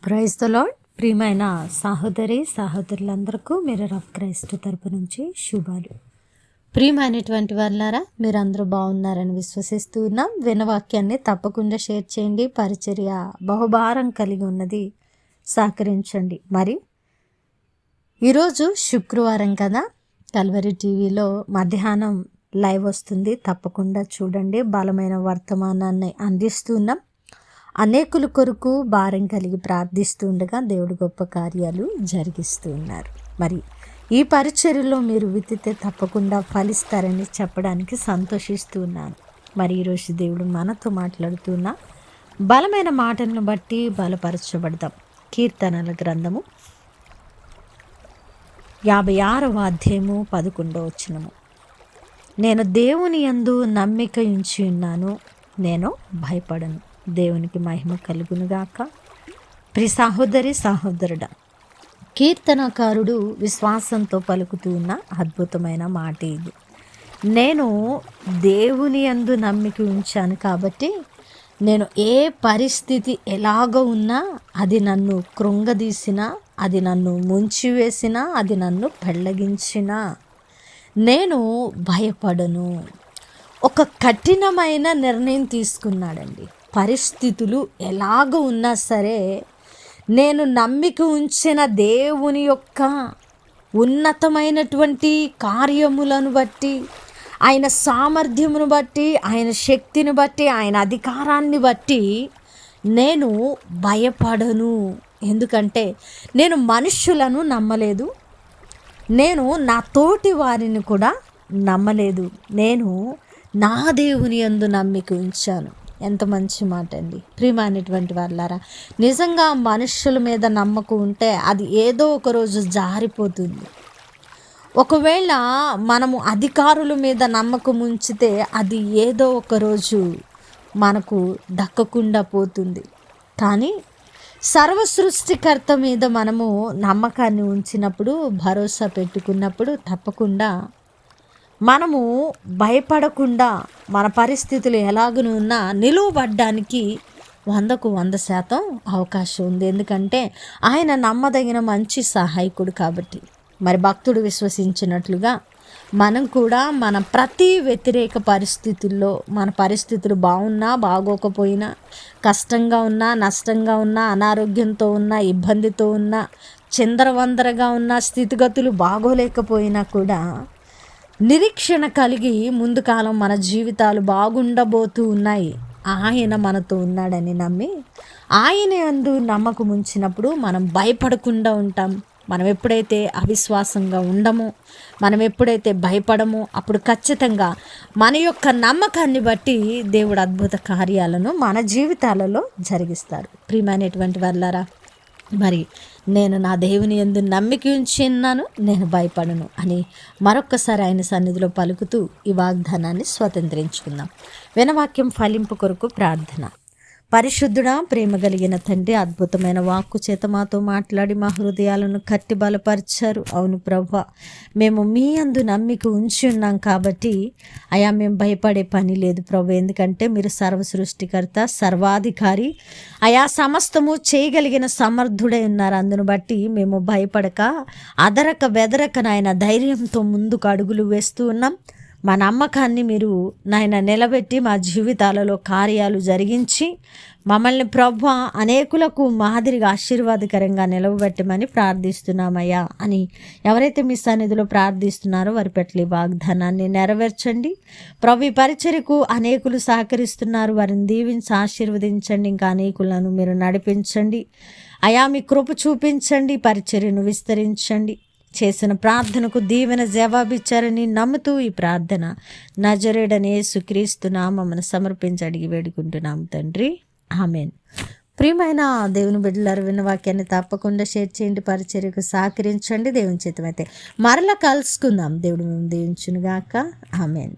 Praise the lord. ప్రియమైన సహోదరులందరికీ mirror of Christ తరపు నుంచి శుభాలు. ప్రియమైనటువంటి వాళ్ళారా, మీరందరూ బాగున్నారని విశ్వసిస్తూ ఉన్నాం. వినవాక్యాన్ని తప్పకుండా షేర్ చేయండి. పరిచర్య బహుభారం కలిగి ఉన్నది, సహకరించండి. మరి ఈరోజు శుక్రవారం కదా, కల్వరి టీవీలో మధ్యాహ్నం లైవ్ వస్తుంది, తప్పకుండా చూడండి. బలమైన వర్తమానాన్ని అందిస్తున్నాం. అనేకుల కొరకు భారం కలిగి ప్రార్థిస్తుండగా దేవుడు గొప్ప కార్యాలు జరిగిస్తూ ఉన్నారు. మరి ఈ పరిచర్యలో మీరు విత్తితే తప్పకుండా ఫలిస్తారని చెప్పడానికి సంతోషిస్తూ ఉన్నాను. మరి ఈరోజు దేవుడు మనతో మాట్లాడుతున్న బలమైన మాటలను బట్టి బలపరచబడదాం. కీర్తనల గ్రంథము 56వ అధ్యాయము 11వ వచనము. నేను దేవుని యందు నమ్మిక ఉంచి ఉన్నాను, నేను భయపడను. దేవునికి మహిమ కలుగునుగాక. ప్రియ సహోదరుడా, కీర్తనకారుడు విశ్వాసంతో పలుకుతూ ఉన్న అద్భుతమైన మాట ఇది. నేను దేవుని యందు నమ్మిక ఉంచాను కాబట్టి నేను ఏ పరిస్థితి ఎలాగో ఉన్నా, అది నన్ను కృంగదీసినా, అది నన్ను ముంచివేసినా, అది నన్ను పెళ్ళగించినా నేను భయపడను. ఒక కఠినమైన నిర్ణయం తీసుకున్నాడండి. పరిస్థితులు ఎలాగ ఉన్నా సరే, నేను నమ్మిక ఉంచిన దేవుని యొక్క ఉన్నతమైనటువంటి కార్యములను బట్టి, ఆయన సామర్థ్యమును బట్టి, ఆయన శక్తిని బట్టి, ఆయన అధికారాన్ని బట్టి నేను భయపడను. ఎందుకంటే నేను మనుష్యులను నమ్మలేదు, నేను నా తోటి వారిని కూడా నమ్మలేదు, నేను నా దేవుని యందు నమ్మిక ఉంచాను. ఎంత మంచి మాట అండి. ప్రియమైనటువంటి వాళ్ళారా, నిజంగా మనుషుల మీద నమ్మకం ఉంటే అది ఏదో ఒక రోజు జారిపోతుంది. ఒకవేళ మనము అధికారుల మీద నమ్మకం ఉంచితే అది ఏదో ఒక రోజు మనకు దక్కకుండా పోతుంది. కానీ సర్వ సృష్టికర్త మీద మనము నమ్మకాన్ని ఉంచినప్పుడు, భరోసా పెట్టుకున్నప్పుడు తప్పకుండా మనము భయపడకుండా, మన పరిస్థితులు ఎలాగనున్నా నిలువబడ్డానికి 100కు 100% అవకాశం ఉంది. ఎందుకంటే ఆయన నమ్మదగిన మంచి సహాయకుడు కాబట్టి. మరి భక్తుడు విశ్వసించినట్లుగా మనం కూడా మన ప్రతి వ్యతిరేక పరిస్థితుల్లో, మన పరిస్థితులు బాగున్నా బాగోకపోయినా, కష్టంగా ఉన్నా నష్టంగా ఉన్నా, అనారోగ్యంతో ఉన్నా ఇబ్బందితో ఉన్నా, చిందరవందరగా ఉన్న స్థితిగతులు బాగోలేకపోయినా కూడా నిరీక్షణ కలిగి ముందు కాలం మన జీవితాలు బాగుండబోతూ ఉన్నాయి, ఆయన మనతో ఉన్నాడని నమ్మి ఆయన యందు నమ్మకం ఉంచినప్పుడు మనం భయపడకుండా ఉంటాం. మనం ఎప్పుడైతే అవిశ్వాసంగా ఉండమో, మనం ఎప్పుడైతే భయపడమో, అప్పుడు ఖచ్చితంగా మన యొక్క నమ్మకాన్ని బట్టి దేవుడు అద్భుత కార్యాలను మన జీవితాలలో జరిగిస్తారు. ప్రియమైనటువంటి వాళ్ళారా, మరి నేను నా దేవుని యందు నమ్మిక ఉంచి ఉన్నాను, నేను భయపడను అని మరొక్కసారి ఆయన సన్నిధిలో పలుకుతూ ఈ వాగ్దానాన్ని స్వతంత్రించుకుందాం. వినవాక్యం ఫలింపు కొరకు ప్రార్థన. పరిశుద్ధుడా, ప్రేమ కలిగిన తండ్రి, అద్భుతమైన వాక్కు చేత మాతో మాట్లాడి మా హృదయాలను కట్టి బలపరిచారు. అవును ప్రభువా, మేము మీ యందు నమ్మిక ఉంచి ఉన్నాం కాబట్టి అయా మేము భయపడే పని లేదు ప్రభు. ఎందుకంటే మీరు సర్వ సృష్టికర్త, సర్వాధికారి, అయా సమస్తము చేయగలిగిన సమర్థుడై ఉన్నారు. అందును బట్టి మేము భయపడక, అదరక బెదరక నాయన ధైర్యంతో ముందుకు అడుగులు వేస్తూ ఉన్నాం. మా నమ్మకాన్ని మీరు నాయన నిలబెట్టి మా జీవితాలలో కార్యాలు జరిగించి మమ్మల్ని ప్రభువ అనేకులకు మాదిరిగా ఆశీర్వాదకరంగా నిలవబెట్టమని ప్రార్థిస్తున్నామయ్యా అని ఎవరైతే మీ సన్నిధిలో ప్రార్థిస్తున్నారో వారి పట్ల వాగ్దానాన్ని నెరవేర్చండి ప్రభు. ఈ పరిచర్యకు అనేకులు సహకరిస్తున్నారు, వారిని దీవించి ఆశీర్వదించండి. ఇంకా అనేకులను మీరు నడిపించండి అయా, మీ కృప చూపించండి, పరిచర్యను విస్తరించండి. చేసిన ప్రార్థనకు దీవెన జవాబిచ్చారని నమ్ముతూ ఈ ప్రార్థన నజరేయుడైన యేసుక్రీస్తు నామమున సమర్పించి అడిగి వేడుకుంటున్నాం తండ్రి, ఆమేన్. ప్రియమైన దేవుని బిడ్డలారు, విన్న వాక్యాన్ని తప్పకుండా షేర్ చేయండి, పరిచర్యకు సహకరించండి. దేవుని చిత్తమైతే మరలా కలుసుకుందాం. దేవుడు మేము దీవించునుగాక. ఆమేన్.